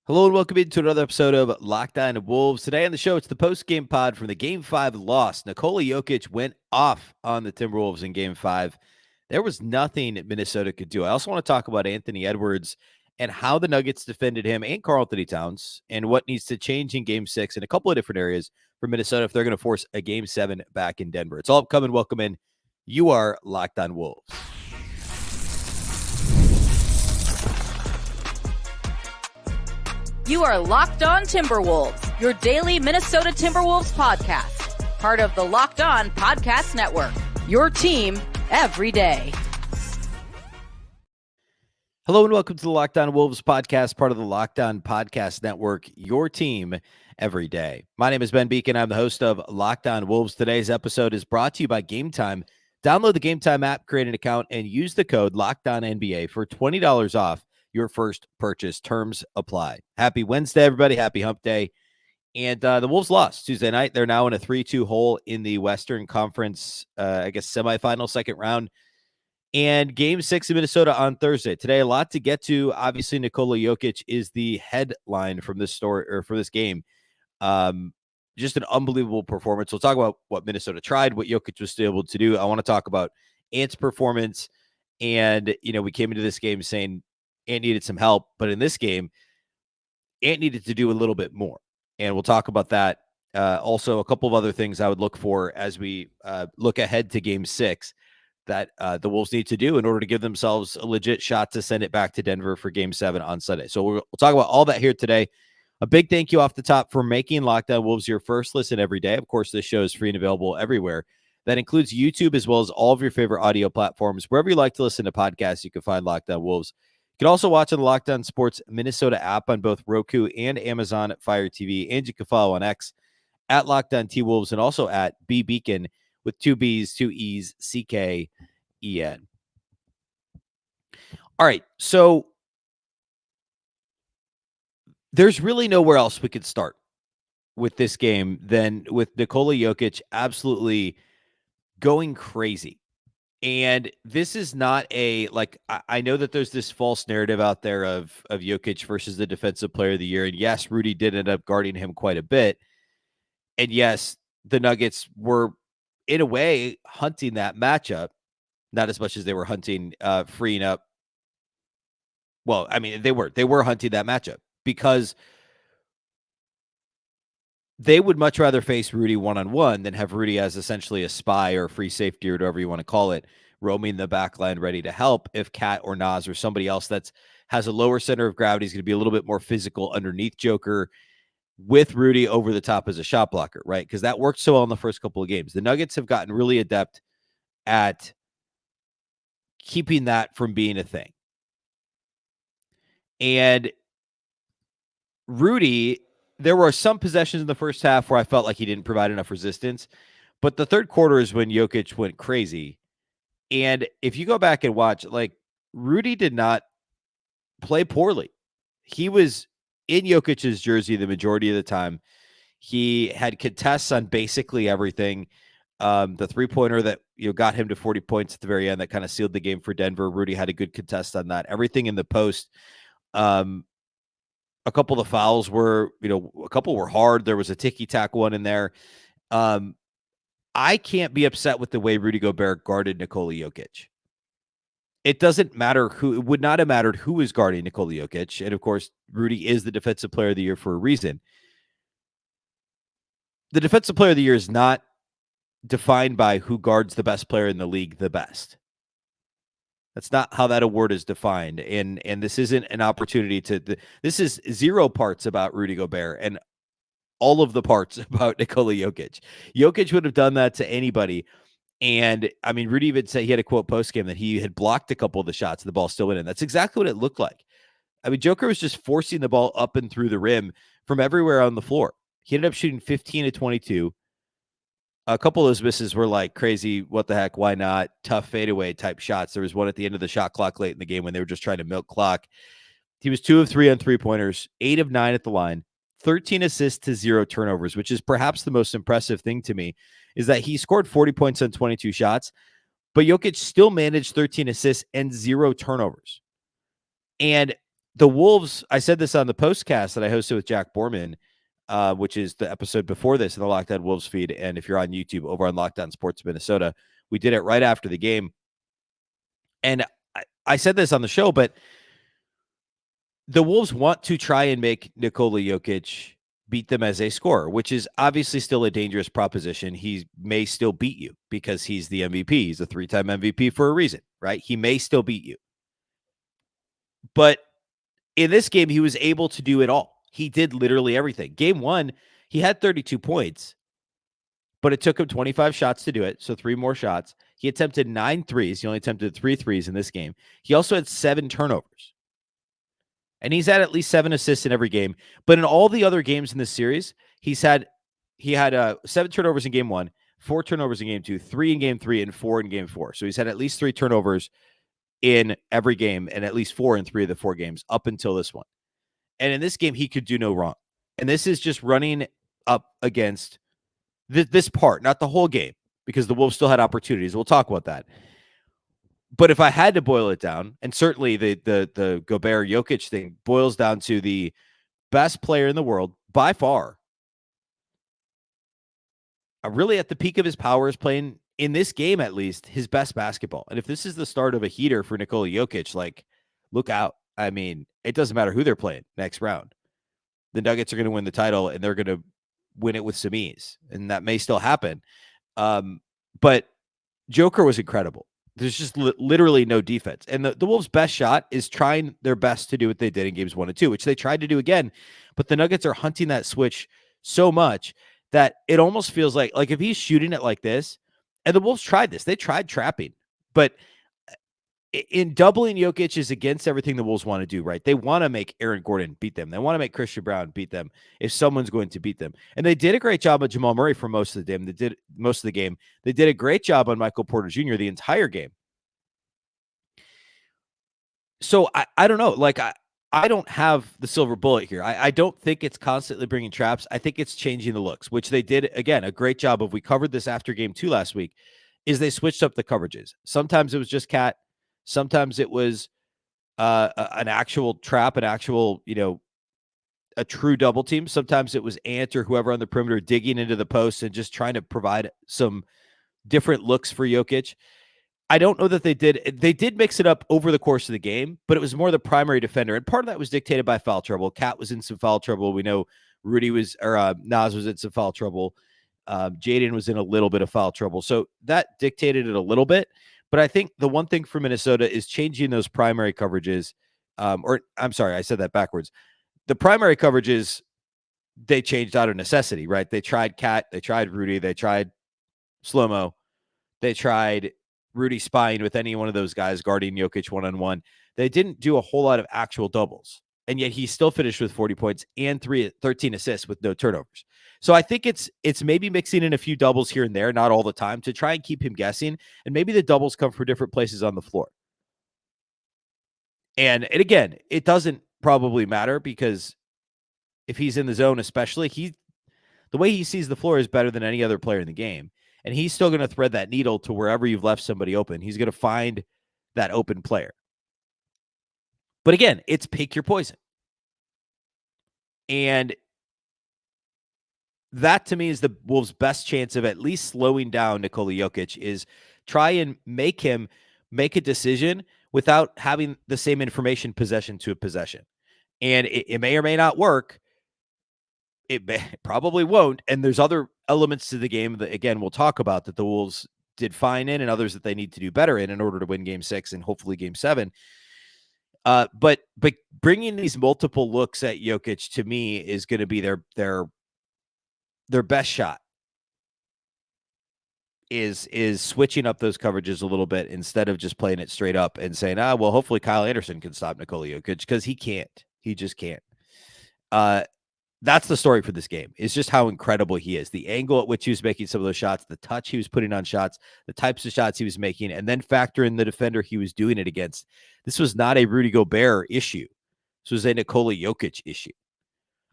Hello and welcome into another episode of Locked On Wolves. Today on the show, it's the post-game pod from the Game 5 loss. Nikola Jokic went off on the Timberwolves in Game 5. There was nothing Minnesota could do. I also want to talk about Anthony Edwards and how the Nuggets defended him and Karl-Anthony Towns and what needs to change in Game 6 in a couple of different areas for Minnesota if they're going to force a Game 7 back in Denver. It's all upcoming. Welcome in. You are Locked On Wolves. You are Locked On Timberwolves, your daily Minnesota Timberwolves podcast. Part of the Locked On Podcast Network, your team every day. Hello and welcome to the Locked On Wolves podcast, part of the Locked On Podcast Network, your team every day. My name is Ben Beecken. I'm the host of Locked On Wolves. Today's episode is brought to you by Game Time. Download the Game Time app, create an account, and use the code LOCKEDONNBA for $20 off your first purchase. Terms apply. Happy Wednesday, everybody. Happy hump day. And the Wolves lost Tuesday night. They're now in a 3-2 hole in the Western Conference, semifinal, second round. And Game 6 in Minnesota on Thursday. Today, a lot to get to. Obviously, Nikola Jokic is the headline from this story or for this game. Just an unbelievable performance. We'll talk about what Minnesota tried, what Jokic was still able to do. I want to talk about Ant's performance. And, we came into this game saying Ant needed some help, but in this game, Ant needed to do a little bit more. And we'll talk about that. Also, a couple of other things I would look for as we look ahead to Game 6 that the Wolves need to do in order to give themselves a legit shot to send it back to Denver for Game 7 on Sunday. So we'll talk about all that here today. A big thank you off the top for making Locked On Wolves your first listen every day. Of course, this show is free and available everywhere. That includes YouTube as well as all of your favorite audio platforms. Wherever you like to listen to podcasts, you can find Locked On Wolves. You can also watch on the Locked On Sports Minnesota app on both Roku and Amazon Fire TV. And you can follow on X at Locked On T-Wolves and also at Beecken with 2 B's, 2 E's, C-K-E-N. All right, so there's really nowhere else we could start with this game than with Nikola Jokic absolutely going crazy. And this is not I know that there's this false narrative out there of Jokic versus the defensive player of the year. And yes, Rudy did end up guarding him quite a bit. And yes, the Nuggets were in a way hunting that matchup, not as much as they were hunting freeing up. Well, I mean, they were hunting that matchup because they would much rather face Rudy one-on-one than have Rudy as essentially a spy or a free safety or whatever you want to call it, roaming the back line ready to help if Cat or Nas or somebody else that's has a lower center of gravity is going to be a little bit more physical underneath Joker with Rudy over the top as a shot blocker, right? Because that worked so well in the first couple of games. The Nuggets have gotten really adept at keeping that from being a thing. And Rudy, there were some possessions in the first half where I felt like he didn't provide enough resistance, but the third quarter is when Jokic went crazy. And if you go back and watch, Rudy did not play poorly. He was in Jokic's jersey the majority of the time. He had contests on basically everything. The three-pointer that got him to 40 points at the very end that kind of sealed the game for Denver. Rudy had a good contest on that. Everything in the post. A couple of the fouls were, a couple were hard. There was a ticky-tack one in there. I can't be upset with the way Rudy Gobert guarded Nikola Jokic. It doesn't matter who, it would not have mattered who was guarding Nikola Jokic. And of course, Rudy is the defensive player of the year for a reason. The defensive player of the year is not defined by who guards the best player in the league the best. That's not how that award is defined. And this isn't an opportunity this is 0 parts about Rudy Gobert and all of the parts about Nikola Jokic. Jokic would have done that to anybody. And I mean, Rudy even said he had a quote post-game that he had blocked a couple of the shots and the ball still went in. That's exactly what it looked like. I mean, Joker was just forcing the ball up and through the rim from everywhere on the floor. He ended up shooting 15 to 22. A couple of those misses were like crazy, what the heck, why not, tough fadeaway type shots. There was one at the end of the shot clock late in the game when they were just trying to milk clock. He was 2 of 3 on three-pointers, 8 of 9 at the line, 13 assists to 0 turnovers, which is perhaps the most impressive thing to me, is that he scored 40 points on 22 shots, but Jokic still managed 13 assists and 0 turnovers. And the Wolves, I said this on the postcast that I hosted with Jack Borman, which is the episode before this in the Locked On Wolves feed. And if you're on YouTube over on Locked On Sports Minnesota, we did it right after the game. And I said this on the show, but the Wolves want to try and make Nikola Jokic beat them as a scorer, which is obviously still a dangerous proposition. He may still beat you because he's the MVP. He's a 3-time MVP for a reason, right? He may still beat you. But in this game, he was able to do it all. He did literally everything. Game 1, he had 32 points, but it took him 25 shots to do it, so 3 more shots. He attempted 9 threes. He only attempted 3 threes in this game. He also had 7 turnovers. And he's had at least 7 assists in every game. But in all the other games in this series, he had 7 turnovers in game 1, 4 turnovers in game 2, 3 in game 3, and 4 in game 4. So he's had at least 3 turnovers in every game and at least 4 in 3 of the 4 games up until this one. And in this game, he could do no wrong. And this is just running up against this part, not the whole game, because the Wolves still had opportunities. We'll talk about that. But if I had to boil it down, and certainly the Gobert Jokic thing boils down to the best player in the world by far, really at the peak of his powers, playing in this game at least his best basketball. And if this is the start of a heater for Nikola Jokic, like, look out. I mean, it doesn't matter who they're playing next round. The Nuggets are going to win the title, and they're going to win it with some ease, and that may still happen. But Joker was incredible. There's just literally no defense. And the Wolves' best shot is trying their best to do what they did in games 1 and 2, which they tried to do again. But the Nuggets are hunting that switch so much that it almost feels like if he's shooting it like this, and the Wolves tried this. They tried trapping. But in doubling Jokic is against everything the Wolves want to do, right? They want to make Aaron Gordon beat them. They want to make Christian Brown beat them if someone's going to beat them. And they did a great job on Jamal Murray for most of the game. They did a great job on Michael Porter Jr. the entire game. So I don't know. Like, I don't have the silver bullet here. I don't think it's constantly bringing traps. I think it's changing the looks, which they did, again, a great job of. We covered this after game 2 last week, is they switched up the coverages. Sometimes it was just Cat. Sometimes it was an actual trap, an actual, a true double team. Sometimes it was Ant or whoever on the perimeter digging into the post and just trying to provide some different looks for Jokic. I don't know that they did. They did mix it up over the course of the game, but it was more the primary defender. And part of that was dictated by foul trouble. Cat was in some foul trouble. We know Nas was in some foul trouble. Jaden was in a little bit of foul trouble. So that dictated it a little bit. But I think the one thing for Minnesota is changing those primary coverages. I'm sorry, I said that backwards. The primary coverages, they changed out of necessity, right? They tried Cat, they tried Rudy, they tried Slow-Mo, they tried Rudy spying with any one of those guys guarding Jokic one-on-one. They didn't do a whole lot of actual doubles. And yet he still finished with 40 points and 13 assists with no turnovers. So I think it's maybe mixing in a few doubles here and there, not all the time, to try and keep him guessing. And maybe the doubles come from different places on the floor. And again, it doesn't probably matter, because if he's in the zone, especially, the way he sees the floor is better than any other player in the game. And he's still going to thread that needle to wherever you've left somebody open. He's going to find that open player. But again, it's pick your poison. And that, to me, is the Wolves' best chance of at least slowing down Nikola Jokic, is try and make him make a decision without having the same information possession to a possession. And it may or may not work. It probably won't. And there's other elements to the game that, again, we'll talk about, that the Wolves did fine in, and others that they need to do better in order to win game 6 and hopefully game 7. But bringing these multiple looks at Jokic, to me, is going to be their best shot. Is switching up those coverages a little bit instead of just playing it straight up and saying, well, hopefully Kyle Anderson can stop Nikola Jokic, because he can't. He just can't. That's the story for this game. It's just how incredible he is. The angle at which he was making some of those shots, the touch he was putting on shots, the types of shots he was making, and then factor in the defender he was doing it against. This was not a Rudy Gobert issue. This was a Nikola Jokic issue.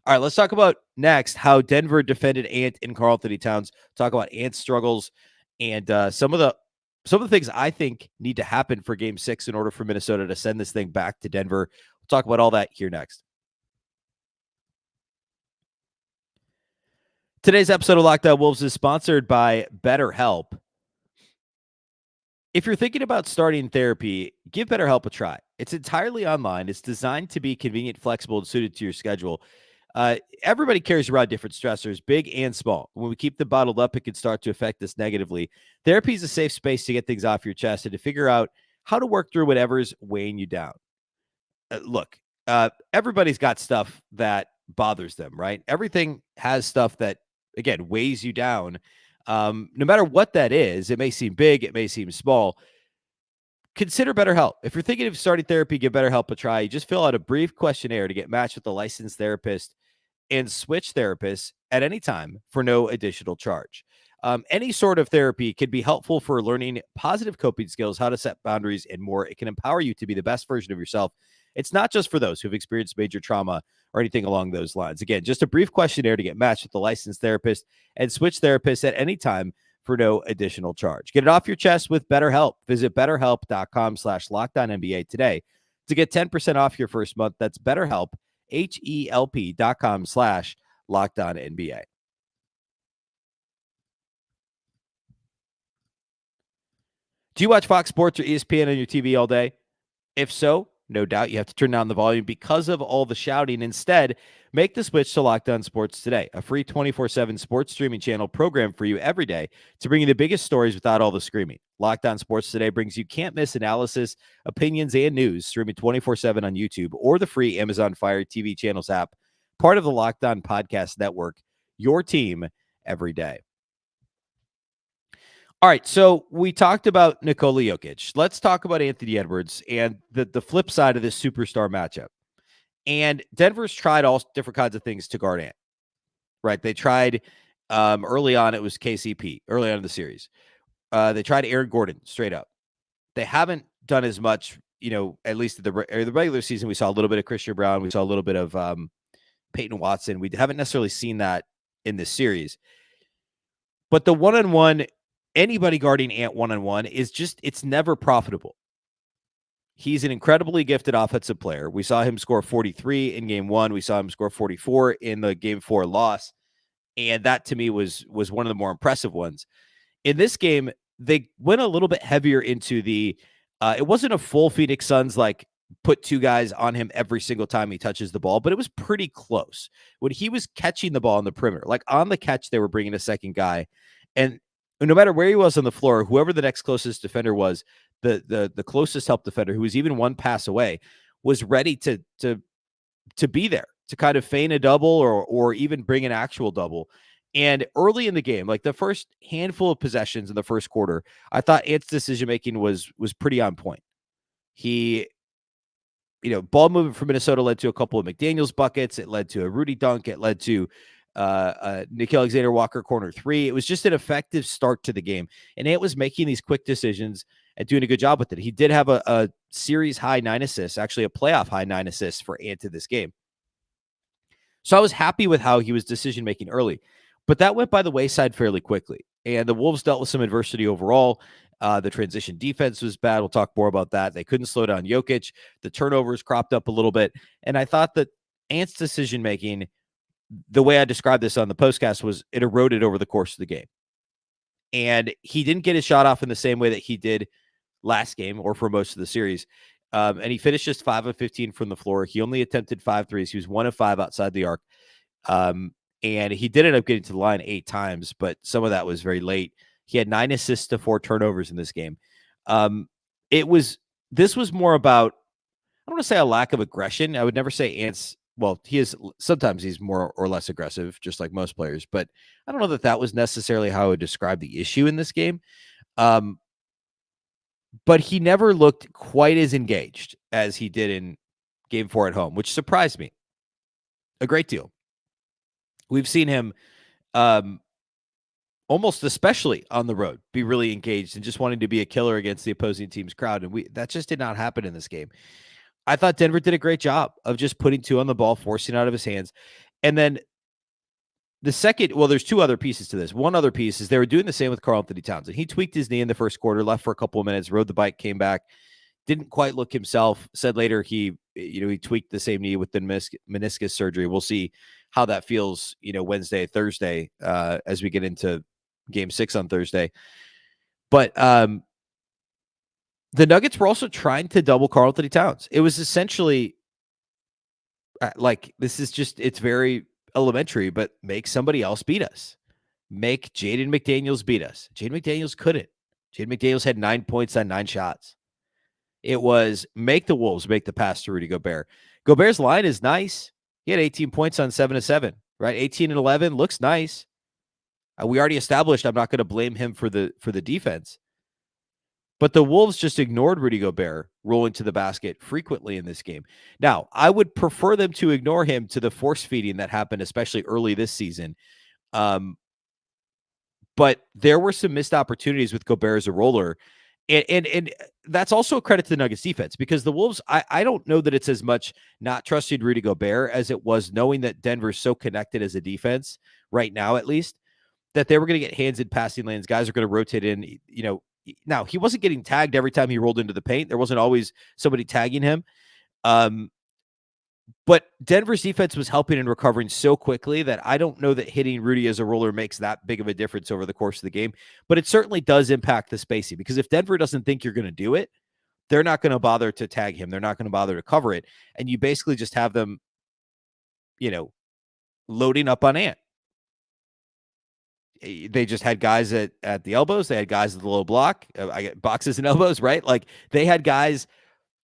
All right, let's talk about next how Denver defended Ant and Karl-Anthony Towns. Talk about Ant's struggles and some of the things I think need to happen for game 6 in order for Minnesota to send this thing back to Denver We'll talk about all that here next. Today's episode of Locked On Wolves is sponsored by BetterHelp. If you're thinking about starting therapy, give BetterHelp a try. It's entirely online. It's designed to be convenient, flexible, and suited to your schedule. Everybody carries around different stressors, big and small. When we keep them bottled up, it can start to affect us negatively. Therapy is a safe space to get things off your chest and to figure out how to work through whatever's weighing you down. Look, everybody's got stuff that bothers them, right? Everything has stuff that, again, weighs you down. No matter what that is, it may seem big, it may seem small. Consider BetterHelp. If you're thinking of starting therapy, give BetterHelp a try. You just fill out a brief questionnaire to get matched with a licensed therapist and switch therapists at any time for no additional charge. Any sort of therapy can be helpful for learning positive coping skills, how to set boundaries, and more. It can empower you to be the best version of yourself. It's not just for those who've experienced major trauma or anything along those lines. Again, just a brief questionnaire to get matched with a licensed therapist and switch therapists at any time for no additional charge. Get it off your chest with BetterHelp. Visit BetterHelp.com/LockedOnNBA today to get 10% off your first month. That's BetterHelp, HELP.com/LockedOnNBA. Do you watch Fox Sports or ESPN on your TV all day? If so, no doubt you have to turn down the volume because of all the shouting. Instead, make the switch to Locked On Sports Today, a free 24/7 sports streaming channel programmed for you every day to bring you the biggest stories without all the screaming. Locked On Sports Today brings you can't-miss analysis, opinions, and news streaming 24/7 on YouTube or the free Amazon Fire TV channels app, part of the Locked On Podcast Network, your team every day. All right, so we talked about Nikola Jokic. Let's talk about Anthony Edwards and the flip side of this superstar matchup. And Denver's tried all different kinds of things to guard Ant, right? They tried early on, it was KCP, early on in the series. They tried Aaron Gordon straight up. They haven't done as much, at least at the regular season. We saw a little bit of Christian Brown. We saw a little bit of Peyton Watson. We haven't necessarily seen that in this series. But the one-on-one, anybody guarding Ant one-on-one it's never profitable. He's an incredibly gifted offensive player. We saw him score 43 in game 1. We saw him score 44 in the game 4 loss. And that to me was one of the more impressive ones. In this game, they went a little bit heavier into it wasn't a full Phoenix Suns like put two guys on him every single time he touches the ball, but it was pretty close. When he was catching the ball on the perimeter, like on the catch, they were bringing a second guy. And no matter where he was on the floor, whoever the next closest defender was, the closest help defender, who was even one pass away, was ready to be there to kind of feign a double or even bring an actual double. And early in the game, like the first handful of possessions in the first quarter, I thought Ant's decision making was pretty on point. He, ball movement from Minnesota led to a couple of McDaniels buckets. It led to a Rudy dunk. It led to Nick Alexander-Walker corner 3. It was just an effective start to the game. And Ant was making these quick decisions and doing a good job with it. He did have a series high 9 assists, actually a playoff high 9 assists for Ant in this game. So I was happy with how he was decision-making early, but that went by the wayside fairly quickly. And the Wolves dealt with some adversity overall. The transition defense was bad. We'll talk more about that. They couldn't slow down Jokic. The turnovers cropped up a little bit. And I thought that Ant's decision-making, the way I described this on the postcast, was it eroded over the course of the game. And he didn't get his shot off in the same way that he did last game or for most of the series. And he finished just 5 of 15 from the floor. He only attempted 5 threes. He was 1 of 5 outside the arc. And he did end up getting to the line 8 times, but some of that was very late. He had 9 assists to 4 turnovers in this game. This was more about, I don't want to say a lack of aggression. I would never say Ant's, sometimes he's more or less aggressive, just like most players, but I don't know that was necessarily how I would describe the issue in this game. But he never looked quite as engaged as he did in game 4 at home, which surprised me a great deal. We've seen him almost especially on the road be really engaged and just wanting to be a killer against the opposing team's crowd. And that just did not happen in this game. I thought Denver did a great job of just putting 2 on the ball, forcing it out of his hands. And then the second, there's 2 other pieces to this. One other piece is they were doing the same with Karl-Anthony Towns. And he tweaked his knee in the first quarter, left for a couple of minutes, rode the bike, came back. didn't quite look himself. Said later he tweaked the same knee with the meniscus surgery. We'll see how that feels, Wednesday, Thursday, as we get into Game 6 on Thursday. But the Nuggets were also trying to double Karl-Anthony Towns. It was essentially it's very elementary, but make somebody else beat us. Make Jaden McDaniels beat us. Jaden McDaniels couldn't. Jaden McDaniels had 9 points on 9 shots. It was make the Wolves make the pass to Rudy Gobert. Gobert's line is nice. He had 18 points on 7 of 7, right? 18 and 11 looks nice. We already established I'm not going to blame him for the defense. But the Wolves just ignored Rudy Gobert rolling to the basket frequently in this game. Now, I would prefer them to ignore him to the force feeding that happened, especially early this season. But there were some missed opportunities with Gobert as a roller. And that's also a credit to the Nuggets defense, because the Wolves, I don't know that it's as much not trusting Rudy Gobert as it was knowing that Denver's so connected as a defense right now, at least, that they were going to get hands in passing lanes. Guys are going to rotate in, Now, he wasn't getting tagged every time he rolled into the paint. There wasn't always somebody tagging him. But Denver's defense was helping and recovering so quickly that I don't know that hitting Rudy as a roller makes that big of a difference over the course of the game. But it certainly does impact the spacing, because if Denver doesn't think you're going to do it, they're not going to bother to tag him. They're not going to bother to cover it. And you basically just have them, loading up on Ant. They just had guys at the elbows. They had guys at the low block. I get boxes and elbows, right? Like, they had guys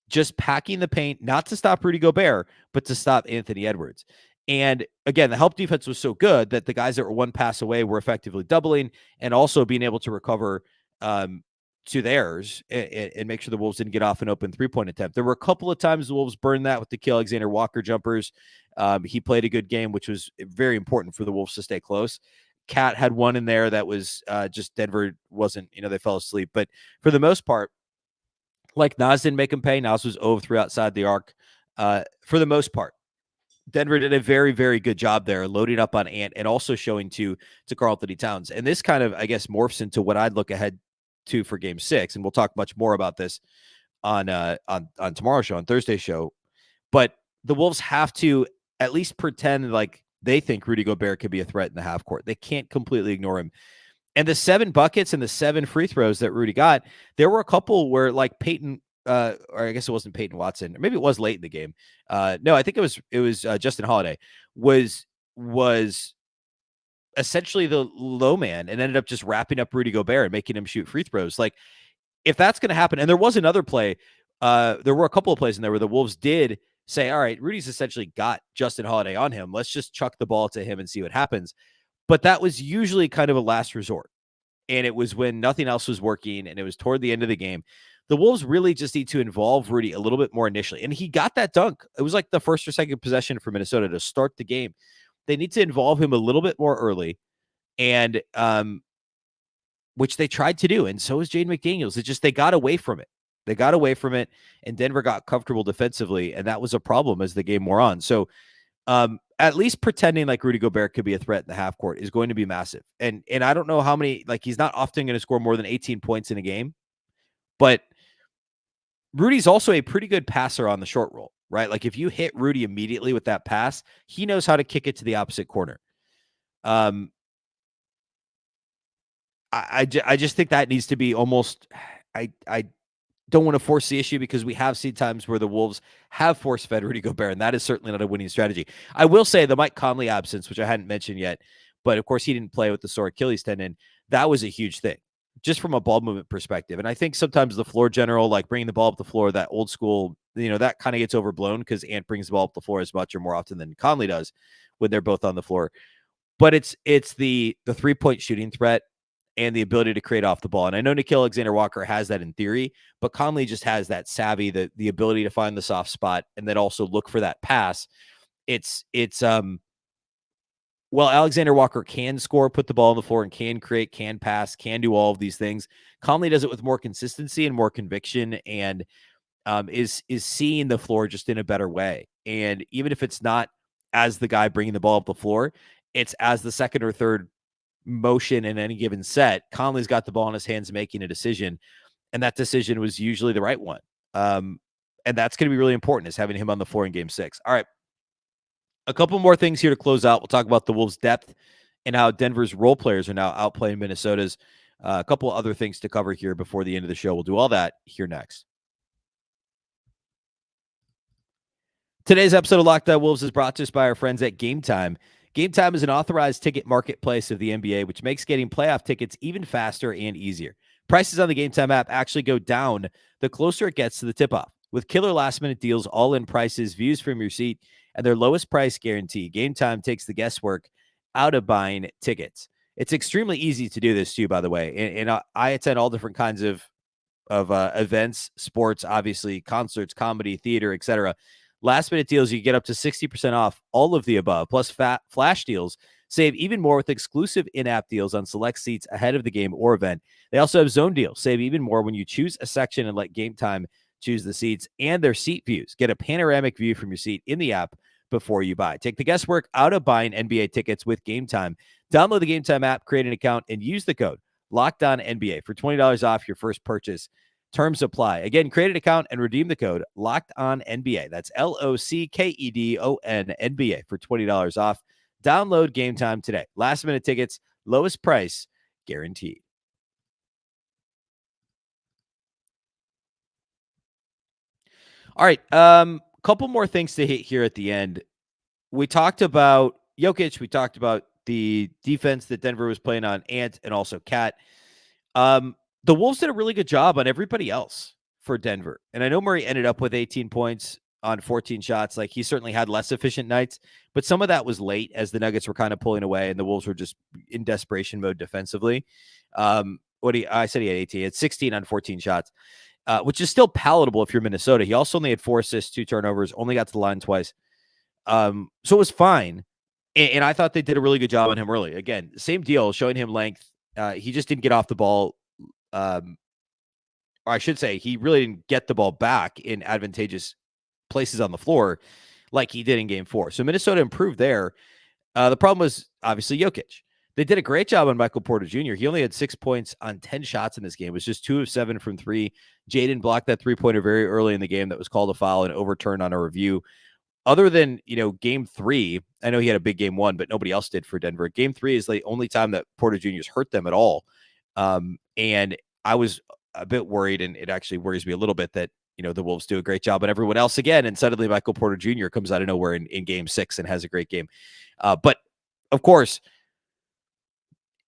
just packing the paint, not to stop Rudy Gobert, but to stop Anthony Edwards. And again, the help defense was so good that the guys that were one pass away were effectively doubling and also being able to recover to theirs and make sure the Wolves didn't get off an open 3-point attempt. There were a couple of times the Wolves burned that with the Nickeil Alexander-Walker jumpers. He played a good game, which was very important for the Wolves to stay close. Cat had one in there that was just Denver wasn't, they fell asleep. But for the most part, like, Nas didn't make him pay. Nas was 0 of 3 outside the arc. For the most part, Denver did a very, very good job there, loading up on Ant and also showing to Karl-Anthony Towns. And this kind of, I guess, morphs into what I'd look ahead to for Game 6. And we'll talk much more about this on tomorrow's show, on Thursday's show. But the Wolves have to at least pretend like they think Rudy Gobert could be a threat in the half court. They can't completely ignore him. And the 7 buckets and the 7 free throws that Rudy got, there were a couple where, like, Peyton, or I guess it wasn't Peyton Watson, or maybe it was late in the game. No, I think it was Justin Holiday was essentially the low man and ended up just wrapping up Rudy Gobert and making him shoot free throws. Like, if that's going to happen, and there was another play, there were a couple of plays in there where the Wolves did say, all right, Rudy's essentially got Justin Holiday on him. Let's just chuck the ball to him and see what happens. But that was usually kind of a last resort. And it was when nothing else was working, and it was toward the end of the game. The Wolves really just need to involve Rudy a little bit more initially. And he got that dunk. It was like the first or second possession for Minnesota to start the game. They need to involve him a little bit more early, and which they tried to do. And so is Jaden McDaniels. It's just they got away from it. They got away from it, and Denver got comfortable defensively, and that was a problem as the game wore on. So at least pretending like Rudy Gobert could be a threat in the half court is going to be massive. And I don't know how many, like, he's not often going to score more than 18 points in a game, but Rudy's also a pretty good passer on the short roll, right? Like, if you hit Rudy immediately with that pass, he knows how to kick it to the opposite corner. I just think that needs to be almost, I don't want to force the issue, because we have seen times where the Wolves have force-fed Rudy Gobert, and that is certainly not a winning strategy. I will say the Mike Conley absence, which I hadn't mentioned yet, but of course he didn't play with the sore Achilles tendon. That was a huge thing, just from a ball movement perspective. And I think sometimes the floor general, like bringing the ball up the floor, that old school, that kind of gets overblown, because Ant brings the ball up the floor as much or more often than Conley does when they're both on the floor. But it's the 3-point shooting threat and the ability to create off the ball. And I know Nickeil Alexander-Walker has that in theory, but Conley just has that savvy, the ability to find the soft spot and then also look for that pass. Well, Alexander-Walker can score, put the ball on the floor, and can create, can pass, can do all of these things. Conley does it with more consistency and more conviction, and is seeing the floor just in a better way. And even if it's not as the guy bringing the ball up the floor, it's as the second or third motion in any given set, Conley's got the ball in his hands making a decision, and that decision was usually the right one. And that's going to be really important, is having him on the floor in game 6. All right. A couple more things here to close out. We'll talk about the Wolves' depth and how Denver's role players are now outplaying Minnesota's. A couple other things to cover here before the end of the show. We'll do all that here next. Today's episode of Locked On Wolves is brought to us by our friends at Game Time. Game Time is an authorized ticket marketplace of the NBA, which makes getting playoff tickets even faster and easier. Prices on the Game Time app actually go down the closer it gets to the tip-off. With killer last-minute deals, all-in prices, views from your seat, and their lowest price guarantee, Game Time takes the guesswork out of buying tickets. It's extremely easy to do this too, by the way. And I attend all different kinds of events, sports, obviously, concerts, comedy, theater, etc. Last minute deals, you get up to 60% off all of the above, plus flash deals. Save even more with exclusive in-app deals on select seats ahead of the game or event. They also have zone deals. Save even more when you choose a section and let Game Time choose the seats and their seat views. Get a panoramic view from your seat in the app before you buy. Take the guesswork out of buying NBA tickets with Game Time. Download the Game Time app, create an account, and use the code LOCKEDONNBA for $20 off your first purchase. Terms apply. Again, create an account and redeem the code LOCKEDONNBA. That's LOCKEDON NBA for $20 off. Download Game Time today. Last minute tickets, lowest price guaranteed. All right. Couple more things to hit here at the end. We talked about Jokic. We talked about the defense that Denver was playing on Ant and also Cat. The Wolves did a really good job on everybody else for Denver. And I know Murray ended up with 18 points on 14 shots. Like, he certainly had less efficient nights, but some of that was late as the Nuggets were kind of pulling away and the Wolves were just in desperation mode defensively. I said he had 18. He had 16 on 14 shots, which is still palatable if you're Minnesota. He also only had 4 assists, 2 turnovers, only got to the line twice. So it was fine. And I thought they did a really good job on him early. Again, same deal, showing him length. He just didn't get off the ball. Or I should say, he really didn't get the ball back in advantageous places on the floor like he did in game 4. So Minnesota improved there. The problem was obviously Jokic. They did a great job on Michael Porter Jr. He only had 6 points on 10 shots in this game. It was just 2 of 7 from 3. Jaden blocked that 3-pointer very early in the game that was called a foul and overturned on a review. Other than, game 3, I know he had a big game 1, but nobody else did for Denver. Game 3 is the only time that Porter Jr.'s hurt them at all. And I was a bit worried, and it actually worries me a little bit that, the Wolves do a great job on everyone else again, and suddenly Michael Porter Jr. comes out of nowhere in game 6 and has a great game. But of course,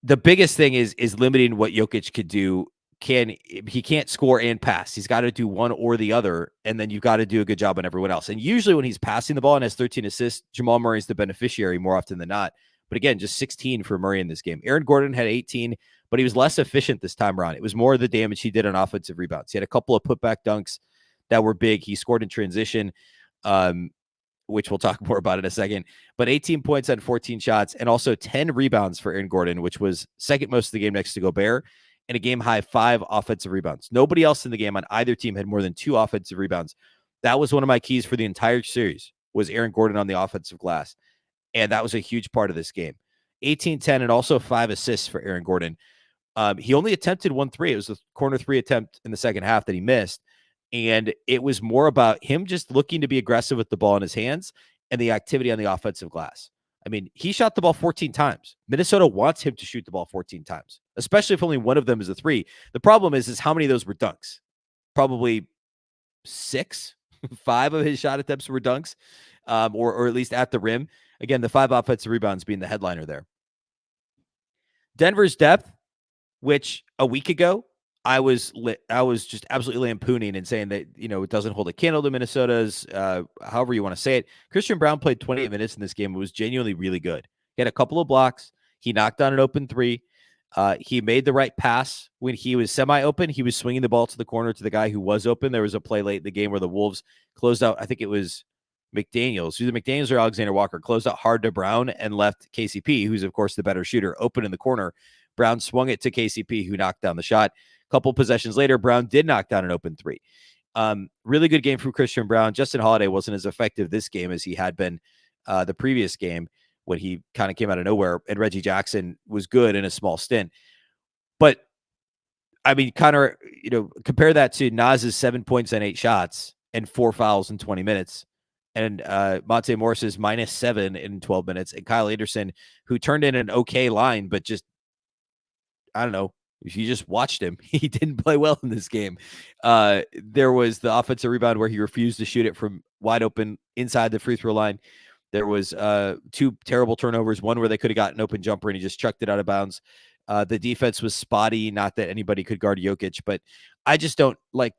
the biggest thing is limiting what Jokic could do. He can't score and pass. He's got to do one or the other, and then you've got to do a good job on everyone else. And usually when he's passing the ball and has 13 assists, Jamal Murray's the beneficiary more often than not. But again, just 16 for Murray in this game. Aaron Gordon had 18, but he was less efficient this time around. It was more of the damage he did on offensive rebounds. He had a couple of putback dunks that were big. He scored in transition, which we'll talk more about in a second. But 18 points on 14 shots and also 10 rebounds for Aaron Gordon, which was second most of the game next to Gobert, and a game-high 5 offensive rebounds. Nobody else in the game on either team had more than 2 offensive rebounds. That was one of my keys for the entire series, was Aaron Gordon on the offensive glass. And that was a huge part of this game. 18-10 and also 5 assists for Aaron Gordon. He only attempted 1 3. It was the corner 3 attempt in the second half that he missed. And it was more about him just looking to be aggressive with the ball in his hands and the activity on the offensive glass. I mean, he shot the ball 14 times. Minnesota wants him to shoot the ball 14 times, especially if only one of them is a 3. The problem is how many of those were dunks? Probably 6, 5 of his shot attempts were dunks, or at least at the rim. Again, the 5 offensive rebounds being the headliner there. Denver's depth, which a week ago I was just absolutely lampooning and saying that, it doesn't hold a candle to Minnesota's, however you want to say it. Christian Brown played 28 minutes in this game. It was genuinely really good. He had a couple of blocks. He knocked down an open 3. He made the right pass when he was semi-open. He was swinging the ball to the corner to the guy who was open. There was a play late in the game where the Wolves closed out. I think it was McDaniels, either McDaniels or Alexander Walker, closed out hard to Brown and left KCP, who's of course the better shooter, open in the corner. Brown swung it to KCP, who knocked down the shot. A couple possessions later, Brown did knock down an open 3. Really good game from Christian Brown. Justin Holiday wasn't as effective this game as he had been the previous game when he kind of came out of nowhere, and Reggie Jackson was good in a small stint. But I mean, Connor, compare that to Naz's 7 points and 8 shots and 4 fouls in 20 minutes. And Monte Morris's -7 in 12 minutes. And Kyle Anderson, who turned in an okay line, but just, I don't know, if you just watched him, he didn't play well in this game. There was the offensive rebound where he refused to shoot it from wide open inside the free throw line. There was 2 terrible turnovers, one where they could have gotten an open jumper and he just chucked it out of bounds. The defense was spotty, not that anybody could guard Jokic, but I just don't like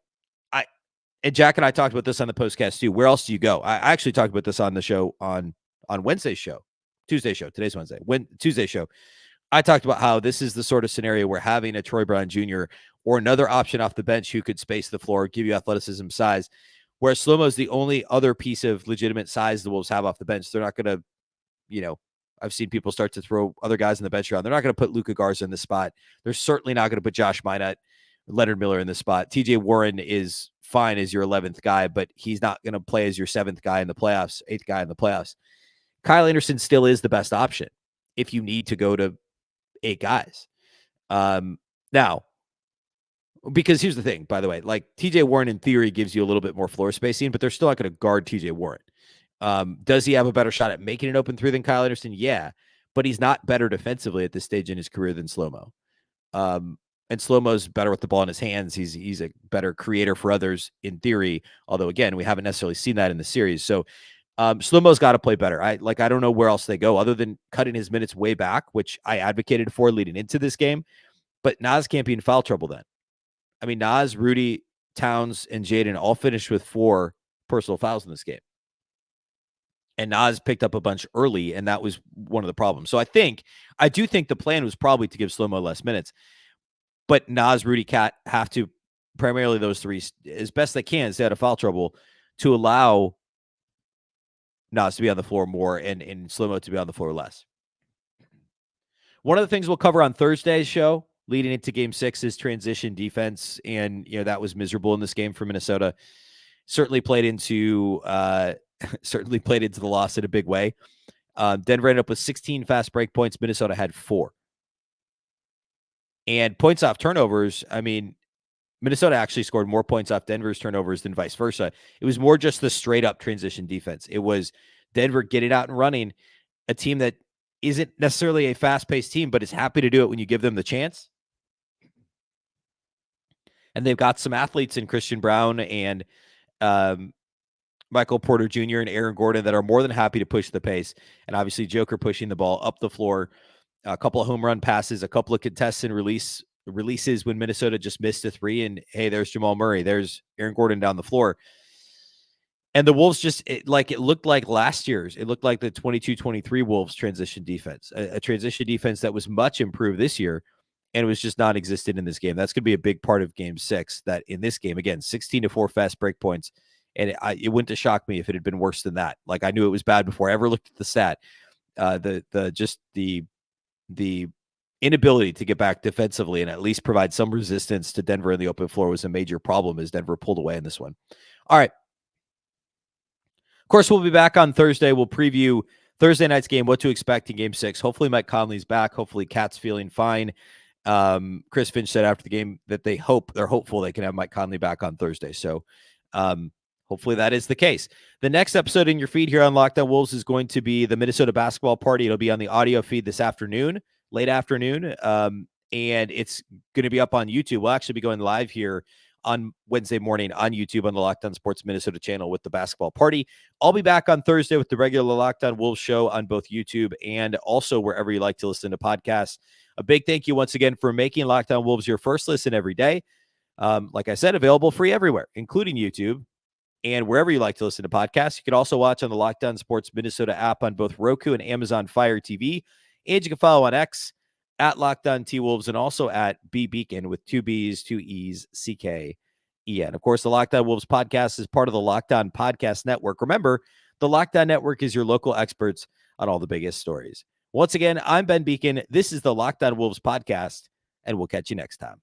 and Jack and I talked about this on the postcast too. Where else do you go? I actually talked about this on the show on Wednesday's show, Tuesday's show. Today's Wednesday. Tuesday's show. I talked about how this is the sort of scenario where having a Troy Brown Jr. or another option off the bench who could space the floor, give you athleticism, size, whereas Slow-Mo is the only other piece of legitimate size the Wolves have off the bench. They're not going to, I've seen people start to throw other guys in the bench around. They're not going to put Luka Garza in the spot. They're certainly not going to put Josh Minott, Leonard Miller in the spot. TJ Warren is fine as your 11th guy, but he's not going to play as your 7th guy in the playoffs, 8th guy in the playoffs. Kyle Anderson still is the best option if you need to go to 8 guys. Now, because here's the thing, by the way, like TJ Warren in theory gives you a little bit more floor spacing, but they're still not going to guard TJ Warren. Does he have a better shot at making an open 3 than Kyle Anderson? Yeah, but he's not better defensively at this stage in his career than Slow-Mo. And Slow-Mo's better with the ball in his hands. He's a better creator for others in theory, although again, we haven't necessarily seen that in the series. So Slow-Mo's got to play better. I don't know where else they go other than cutting his minutes way back, which I advocated for leading into this game. But Naz can't be in foul trouble then. I mean, Naz, Rudy, Towns, and Jaden all finished with 4 personal fouls in this game. And Naz picked up a bunch early, and that was one of the problems. So I do think the plan was probably to give Slow-Mo less minutes. But Naz, Rudy, Cat have to, primarily those 3, as best they can, stay out of foul trouble to allow Naz to be on the floor more and Slow-Mo to be on the floor less. One of the things we'll cover on Thursday's show leading into Game 6 is transition defense, and that was miserable in this game for Minnesota. Certainly played into the loss in a big way. Denver ended up with 16 fast break points. Minnesota had 4. And points off turnovers, I mean, Minnesota actually scored more points off Denver's turnovers than vice versa. It was more just the straight up transition defense. It was Denver getting out and running, a team that isn't necessarily a fast paced team, but is happy to do it when you give them the chance. And they've got some athletes in Christian Brown and Michael Porter Jr. and Aaron Gordon that are more than happy to push the pace. And obviously Joker pushing the ball up the floor. A couple of home run passes, a couple of contested releases when Minnesota just missed a 3. And hey, there's Jamal Murray. There's Aaron Gordon down the floor. And the Wolves it looked like last year's. It looked like the 22-23 Wolves transition defense, a transition defense that was much improved this year and was just non-existent in this game. That's going to be a big part of Game 6, that in this game, again, 16-4 fast break points. And it wouldn't have shocked me if it had been worse than that. Like, I knew it was bad before I ever looked at the stat. The inability to get back defensively and at least provide some resistance to Denver in the open floor was a major problem as Denver pulled away in this one. All right. Of course, we'll be back on Thursday. We'll preview Thursday night's game, what to expect in Game 6. Hopefully Mike Conley's back. Hopefully Cat's feeling fine. Chris Finch said after the game that they're hopeful they can have Mike Conley back on Thursday. So hopefully that is the case. The next episode in your feed here on Locked On Wolves is going to be the Minnesota basketball party. It'll be on the audio feed this afternoon, late afternoon. And it's going to be up on YouTube. We'll actually be going live here on Wednesday morning on YouTube on the Locked On Sports Minnesota channel with the basketball party. I'll be back on Thursday with the regular Locked On Wolves show on both YouTube and also wherever you like to listen to podcasts. A big thank you once again for making Locked On Wolves your first listen every day. Like I said, available free everywhere, including YouTube. And wherever you like to listen to podcasts, you can also watch on the Locked On Sports Minnesota app on both Roku and Amazon Fire TV. And you can follow on X at Locked On T-Wolves and also at Beecken with 2 B's, 2 E's, C-K-E-N. Of course, the Locked On Wolves podcast is part of the Locked On Podcast Network. Remember, the Locked On Network is your local experts on all the biggest stories. Once again, I'm Ben Beecken. This is the Locked On Wolves podcast, and we'll catch you next time.